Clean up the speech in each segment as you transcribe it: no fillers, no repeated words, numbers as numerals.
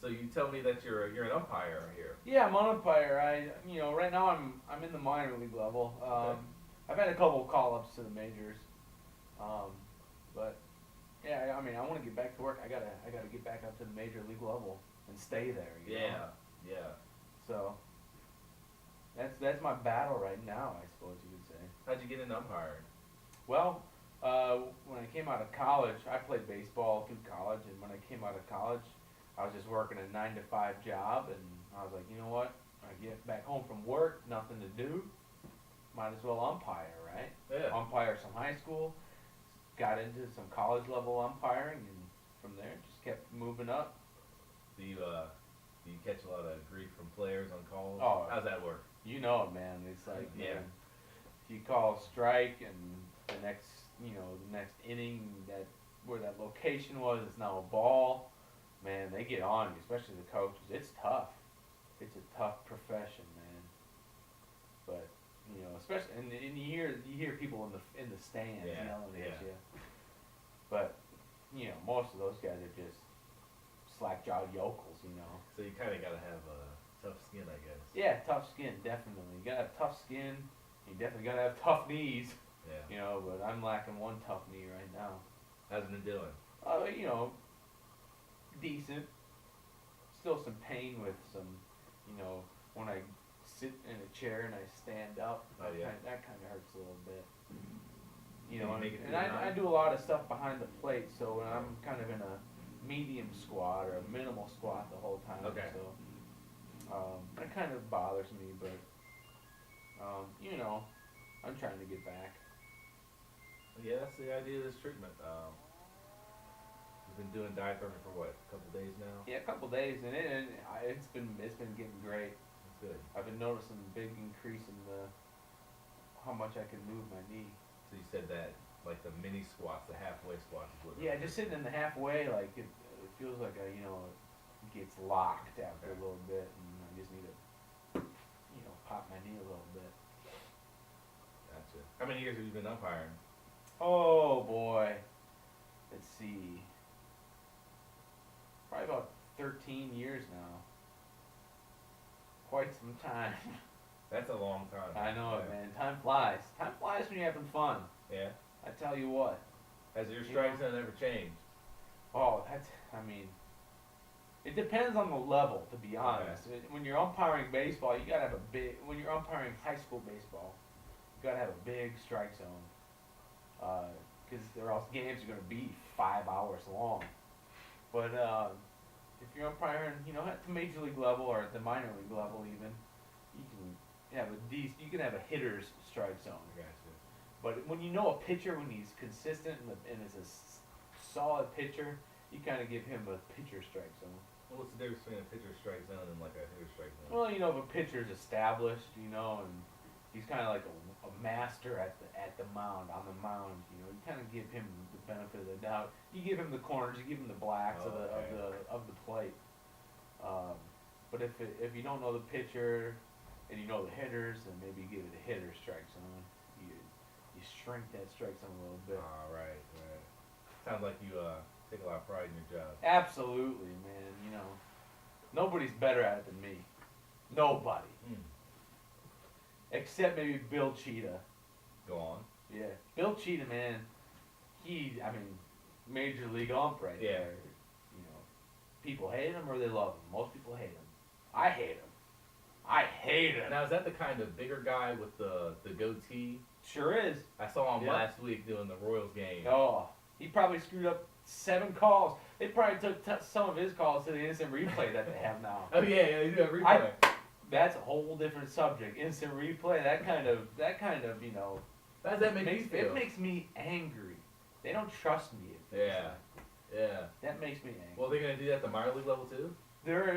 So you tell me that you're an umpire here. Yeah, I'm an umpire. Right now I'm in the minor league level. Okay. I've had a couple of call-ups to the majors, um, but yeah, I mean, I want to get back to work. I gotta get back up to the major league level and stay there. Yeah. Yeah. So that's my battle right now, I suppose you could say. How'd you get into umpiring? Well, when I came out of college, I played baseball through college, and when I came out of college, I was just working a 9 to 5 job, and I was like, you know what? I get back home from work, nothing to do, might as well umpire, right? Yeah. Umpire some high school, got into some college level umpiring, and from there just kept moving up. Do you catch a lot of grief from players on calls? Oh, How's that work? you know it, man. It's like, Yeah. man, if you call a strike and the next inning that where that location was, it's now a ball. Man, they get on you, especially the coaches. It's tough. It's a tough profession, man. But especially and you hear people in the stands Yeah, yelling yeah. at you. But most of those guys are just slack jawed yokels. So you kind of got to have a tough skin, I guess. Yeah, tough skin, definitely. You gotta have tough skin. You definitely gotta have tough knees. Yeah. But I'm lacking one tough knee right now. How's it been doing? Decent. Still some pain with some, when I sit in a chair and I stand up. Oh, yeah. That kind of hurts a little bit. Can you make it and through the I night? do a lot of stuff behind the plate, so when I'm kind of in a medium squat or a minimal squat the whole time. Okay. So that kind of bothers me, but I'm trying to get back. Yeah, that's the idea of this treatment. We've been doing diet therapy for what, a couple days now? Yeah, a couple days, and it's been getting great. That's good. I've been noticing a big increase in how much I can move my knee. So you said that, like the mini squats, the halfway squats is what. Yeah, just sitting in the halfway, like it feels like it gets locked after a little bit, and I just need to, pop my knee a little bit. Gotcha. How many years have you been umpiring? Oh boy, let's see, probably about 13 years now. Quite some time. That's a long time. I know it, Yeah. man. Time flies. Time flies when you're having fun. Yeah. I tell you what. Has your strike zone ever changed? Oh, it depends on the level, to be honest. When you're umpiring baseball, you gotta have when you're umpiring high school baseball, you gotta have a big strike zone. Because or else games are gonna be 5 hours long. But if you're umpiring, at the major league level or at the minor league level even, you can have a hitter's strike zone. Gotcha. But when you know a pitcher, when he's consistent and is a solid pitcher, you kind of give him a pitcher strike zone. Well, what's the difference between a pitcher strike zone and like a hitter strike zone? Well, if a pitcher's established, and he's kind of like a master at the mound, on the mound, you kind of give him the benefit of the doubt. You give him the corners, you give him the blacks Oh, okay. of the plate. But if you don't know the pitcher and you know the hitters, then maybe you give it a hitter strike zone. You shrink that strike zone a little bit. Right. Sounds like you take a lot of pride in your job. Absolutely, man. Nobody's better at it than me. Nobody. Mm. Except maybe Bill Cheetah. Go on. Yeah. Bill Cheetah, man. Major league ump right Yeah. there. People hate him or they love him. Most people hate him. I hate him. I hate him. Now, is that the kind of bigger guy with the goatee? Sure is. I saw him Yeah. last week doing the Royals game. Oh, he probably screwed up 7 calls. They probably took some of his calls to the instant replay that they have now. Oh yeah, they do a replay. That's a whole different subject. Instant replay. That kind of. How does that make you feel? It makes me angry. They don't trust me. Yeah. That makes me angry. Well, they're gonna do that at the minor league level too. They're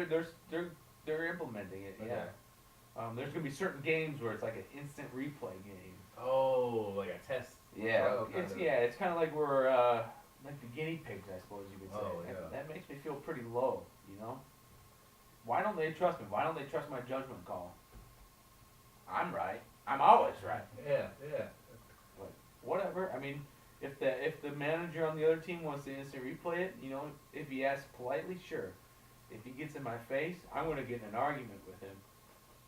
implementing it. Okay. Yeah. There's gonna be certain games where it's like an instant replay game. Oh, like a test. Yeah. trial kind of. It's kind of like we're like the guinea pigs, I suppose you could say. Oh, yeah. That makes me feel pretty low. Why don't they trust me? Why don't they trust my judgment call? I'm right. I'm always right. Yeah. But whatever. I mean, if the manager on the other team wants to instant replay it, if he asks politely, sure. If he gets in my face, I'm going to get in an argument with him.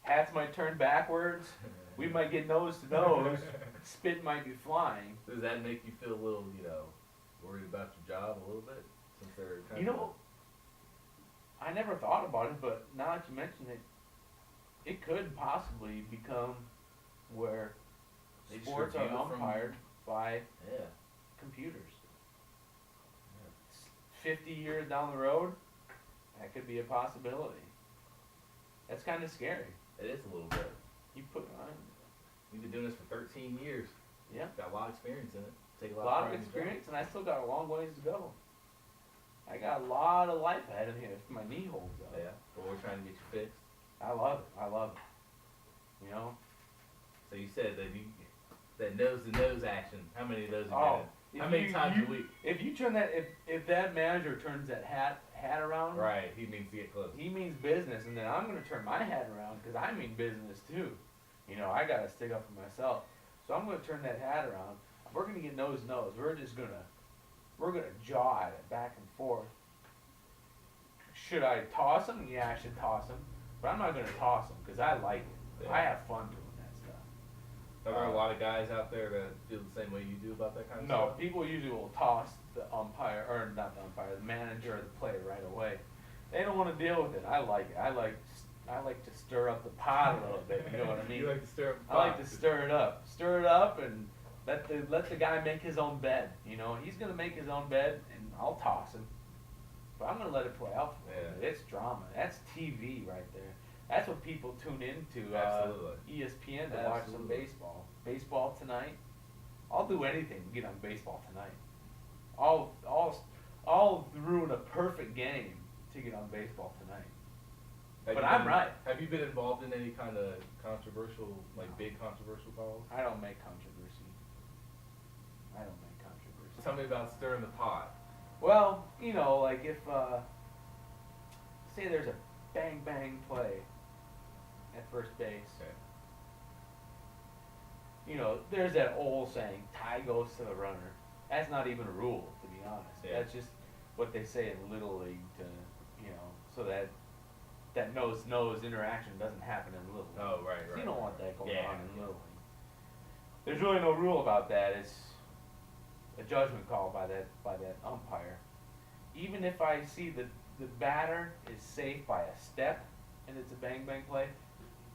Hats might turn backwards. We might get nose to nose. Spit might be flying. Does that make you feel a little, worried about your job a little bit? Since they're kind You know, I never thought about it, but now that you mention it, it could possibly become where They just sports are review from- umpired by yeah. computers. 50 years down the road, that could be a possibility. That's kind of scary. It is a little bit. You put on, We've been doing this for 13 years. yeah, Got a lot of experience in it. Take a lot of pride in the job. experience, and I still got a long ways to go. I got a lot of life ahead of me if my knee holds up. Yeah, but we're trying to get you fixed. I love it. I love it. You know? So you said that nose to nose action. How many of those you Oh, get? How many times a week? If you turn that, if that manager turns that hat around, Right, he means to get close. he means business, and then I'm gonna turn my hat around because I mean business too. You know, I gotta stick up for myself. So I'm gonna turn that hat around. We're gonna get nose to nose. We're gonna jaw at it back and forth. Should I toss him? Yeah, I should toss him. But I'm not gonna toss him because I like it. Yeah. I have fun doing that stuff. Are there a lot of guys out there that feel the same way you do about that kind of No, stuff? people usually will toss the umpire, or not the umpire, the manager or the player right away. They don't want to deal with it. I like it. I like to stir up the pot a little bit. You know what I mean? You like to stir up the I like pot. to stir it up, and let the guy make his own bed. You know, he's gonna make his own bed, and I'll toss him. But I'm gonna let it play out for a little Yeah. bit. It's drama. That's TV right there. That's what people tune into. Absolutely. ESPN to watch some Absolutely. baseball. Baseball tonight. I'll do anything to get on baseball tonight. I'll ruin a perfect game to get on baseball tonight. Have But you I'm been- right. Have you been involved in any kind of controversial, like big controversial calls? I don't make controversy. I don't make controversy. Tell me about stirring the pot. Well, you know, like if say there's a bang bang play at first base. Okay. You know, there's that old saying, tie goes to the runner. That's not even a rule, to be honest. Yeah. That's just what they say in Little League to, you know, so that nose-to-nose interaction doesn't happen in Little League. Oh, right, 'Cause right. You don't want that going Yeah, on in yeah. Little League. There's really no rule about that. It's a judgment call by that umpire. Even if I see the batter is safe by a step and it's a bang bang play,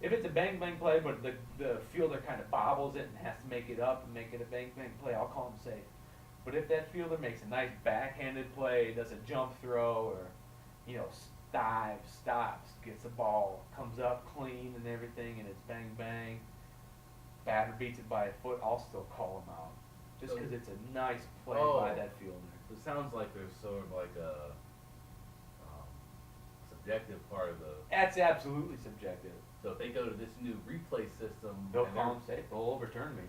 if it's a bang bang play but the fielder kind of bobbles it and has to make it up and make it a bang bang play, I'll call him safe. But if that fielder makes a nice backhanded play, does a jump throw, or you know, stops, gets the ball, comes up clean and everything, and it's bang bang, batter beats it by a foot, I'll still call him out. Just because it's a nice play by that fielder. So it sounds like there's sort of like a subjective part of the. That's absolutely subjective. So if they go to this new replay system, They'll and call him safe. They'll overturn me.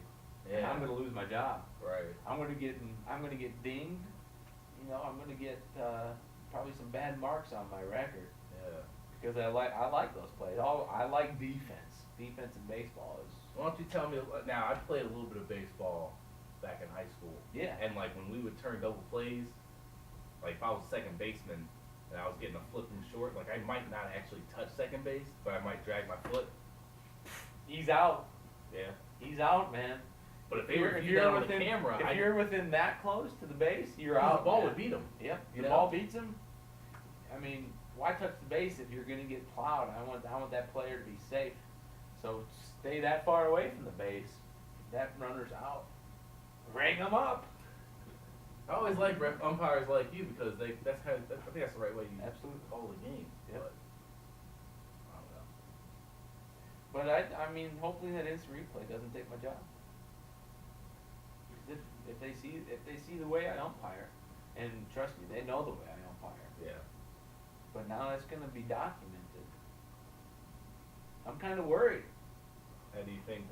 they're- And yeah, I'm going to lose my job. right. I'm going to get dinged. You know, I'm going to get probably some bad marks on my record Yeah. because I like those plays. I like defense. Defense in baseball is Why don't you tell me now? I played a little bit of baseball back in high school. yeah. And like when we would turn double plays, like if I was second baseman and I was getting a flip from short, like I might not actually touch second base, but I might drag my foot. He's out. Yeah. He's out, man. But if they You're- review that on the within, camera, if you're within that close to the base, you're the out. ball man. would beat him. Yep. You The know? ball beats him. I mean, why touch the base if you're gonna get plowed? I want that player to be safe. So stay that far away from the base. That runner's out. Ring him up. I always like umpires like you because I think that's the right way you Absolutely. call the game. Yep. But I don't know. But I mean, hopefully that instant replay doesn't take my job. 'Cause if they see the way I umpire, and trust me, they know the way I umpire. Yeah. But now it's gonna be documented. I'm kind of worried. How do you think?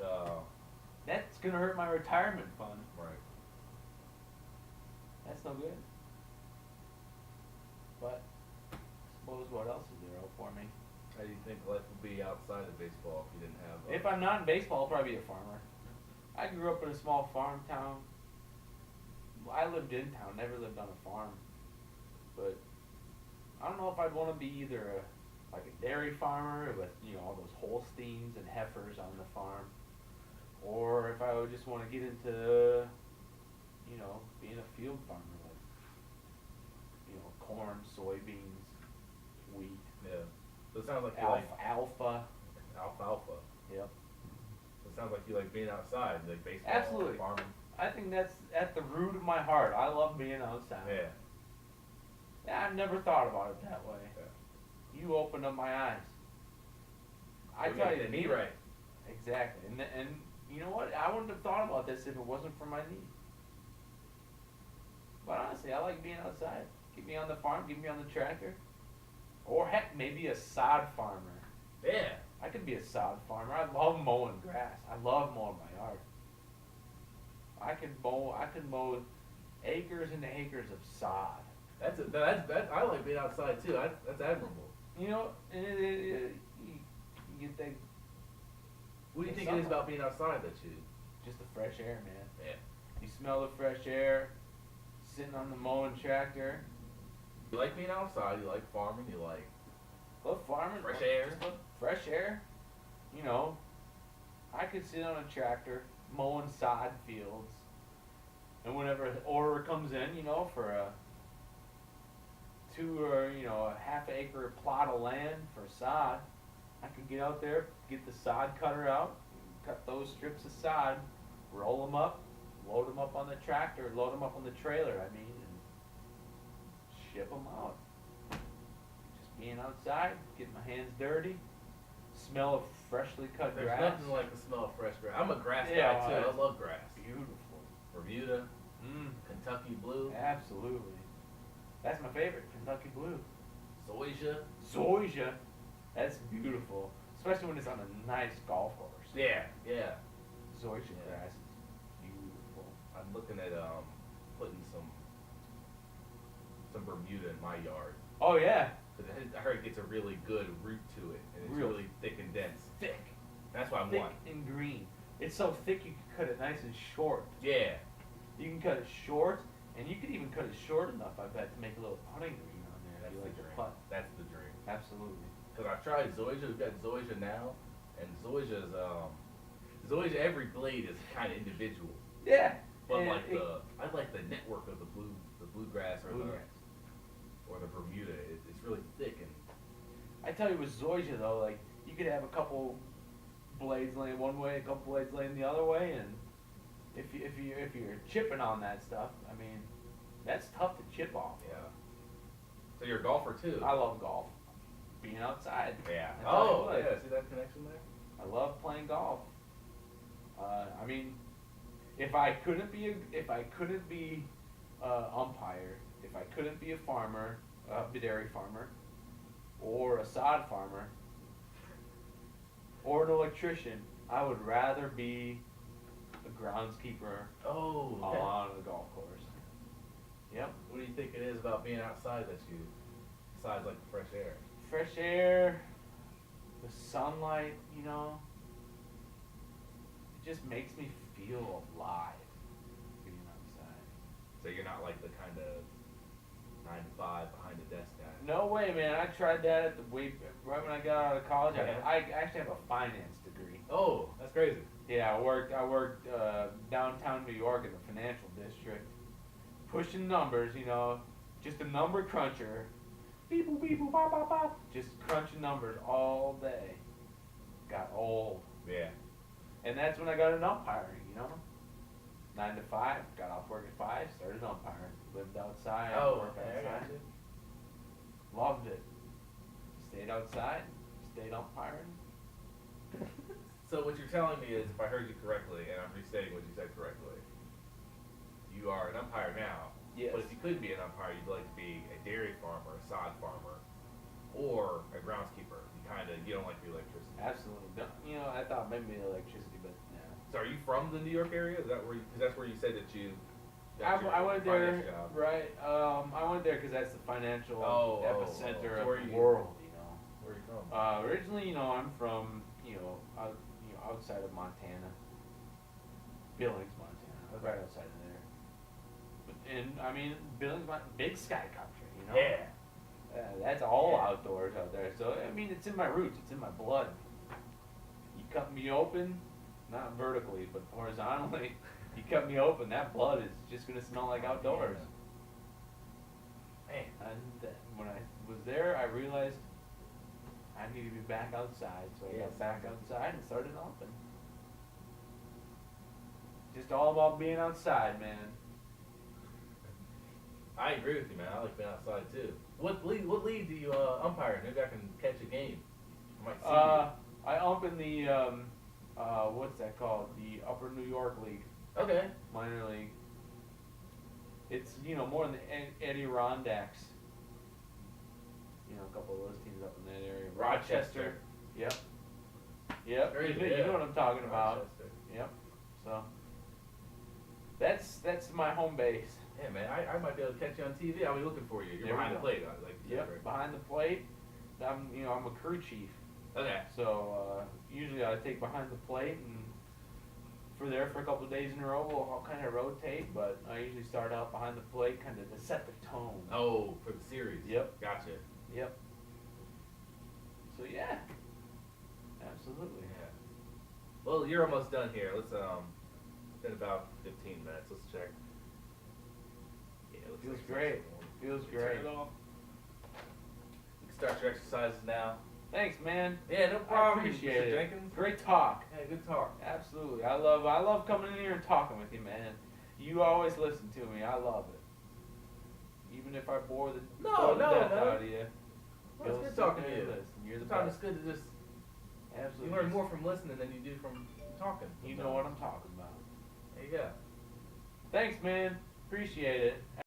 That's gonna hurt my retirement fund. Right. That's no good. But I suppose what else is there for me? How do you think life would be outside of baseball if you didn't have? If I'm not in baseball, I'll probably be a farmer. I grew up in a small farm town. I lived in town, never lived on a farm. But I don't know if I'd want to be either like a dairy farmer with all those Holsteins and heifers on the farm, or if I would just want to get into being a field farmer, like corn, soybeans, wheat, Yeah. So it sounds like you like alfalfa. alfalfa. Yep. So it sounds like you like being outside, like baseball, Absolutely. farming. I think that's at the root of my heart. I love being outside. Yeah. Yeah, I've never thought about it that way. Yeah. You opened up my eyes. I We tell got you, the knee right. Exactly, and you know what? I wouldn't have thought about this if it wasn't for my knee. But honestly, I like being outside. Get me on the farm, get me on the tractor, or heck, maybe a sod farmer. Yeah. I could be a sod farmer. I love mowing grass. I love mowing my yard. I could mow acres and acres of sod. That's I like being outside too. That's admirable. You think What do you think it is about being outside that you? just the fresh air, man. Yeah. You smell the fresh air, sitting on the mowing tractor. You like being outside. You like farming. You like Love farming. fresh air. Just love fresh air. I could sit on a tractor mowing sod fields, and whenever an order comes in, for a 2 or a half acre plot of land for sod, I can get out there, get the sod cutter out, cut those strips of sod, roll them up, load them up on the tractor, load them up on the trailer, and ship them out. Just being outside, getting my hands dirty, smell of freshly cut There's grass. nothing like the smell of fresh grass. I'm a grass Yeah, guy too. I love grass. Beautiful. Bermuda, Mm, Kentucky blue, absolutely. That's my favorite, Kentucky blue. Zoysia. Zoysia, that's beautiful, especially when it's on a nice golf course. Yeah, yeah. Zoysia Yeah. grass is beautiful. I'm looking at putting some Bermuda in my yard. Oh yeah, Cause I heard it gets a really good root to it, and it's Real really thick and dense. thick, That's what I thick want. and green. It's so thick you can cut it nice and short. Yeah. You can cut it short, and you could even cut it short enough, I bet, to make a little putting green on there. That's if you the like to dream. putt. That's the dream. Absolutely. Cause I've tried Zoysia. We've got Zoysia now, and Zoysia's Zoysia. Every blade is kind of individual, Yeah. but and I like the network of the bluegrass or Bluegrass. the Bermuda. It's really thick and I tell you, with Zoysia though, like you could have a couple blades laying one way, a couple blades laying the other way, and if you're chipping on that stuff, that's tough to chip off. yeah. So you're a golfer too. I love golf, being outside. Yeah. I tell you Oh, what. yeah. See that connection there? I love playing golf. If I couldn't be umpire, if I couldn't be a farmer, a dairy farmer, or a sod farmer, or an electrician, I would rather be a groundskeeper Oh. Okay. on the golf course. Yep. What do you think it is about being outside that you, besides like the fresh air? Fresh air, the sunlight, it just makes me feel alive being outside. So you're not like the kind of 9 to 5 behind the desk guy. No way, man. I tried that right when I got out of college. Yeah. I actually have a finance degree. Oh, that's crazy. Yeah, I worked downtown New York in the financial district, pushing numbers. Just a number cruncher. Beep boop beep boop bop bop bop. Just crunching numbers all day. Got old, Yeah. and that's when I got into umpiring. 9 to 5. Got off work at 5. Started umpiring. Lived outside. Oh, Worked okay, I outside. got you. Loved it. Stayed outside. Stayed umpiring. So what you're telling me is, if I heard you correctly, and I'm restating what you said correctly, you are an umpire now. Yes. But if you could be an umpire, you'd like to be a dairy farmer, a sod farmer, or a groundskeeper. You don't like the electricity. Absolutely. I thought maybe electricity, but no. So are you from the New York area? Is that where? Because that's where you said that you. I went there, finance job. right? I went there because that's the financial epicenter So where of the you- world. Where are you from? Originally, I'm from outside of Montana, Billings, Montana, Okay. right outside of there. Billings, big sky country. Yeah. That's all Yeah. outdoors out there. So I mean, it's in my roots. It's in my blood. You cut me open, not vertically, but horizontally. You cut me open, that blood is just gonna smell like outdoors. Man. And when I was there, I realized I need to be back outside. So I Yes. got back outside and started humping. Just all about being outside, man. I agree with you, man. I like being outside too. What league do you umpire? Maybe I can catch a game. I might see I ump in the what's that called? The Upper New York League, you. Okay. minor league. It's more in the Adirondacks. A couple of those teams up in that area. Rochester. Yep. Yep. Very You good. know what I'm talking about. Rochester. Yep. So that's my home base. Yeah, man. I might be able to catch you on TV. I'll be looking for you. You're There we behind the go. plate, like you said, Yep. right? Behind the plate. I'm a crew chief. Okay. So usually I take behind the plate and for a couple of days in a row I'll kind of rotate, but I usually start out behind the plate kind of to set the tone. Oh, for the series. Yep. Gotcha. Yep. So yeah, absolutely. Yeah. Well, you're almost done here. Let's it's been about 15 minutes. Let's check. Yeah, it looks Feels like great. it's- Feels Turn great. it off. You can start your exercises now. Thanks, man. Yeah, no I problem. appreciate Mr. it. Jenkins. Great talk. Yeah, good talk. Absolutely. I love coming in here and talking with you, man. You always listen to me. I love it. Even if I bore the No, death man. out of you. Well, you'll it's good sit talking there to and you. listen. You're the Sometimes best. it's good to just Absolutely. you learn more from listening than you do from talking. You know what I'm talking about. There you go. Thanks, man. Appreciate it.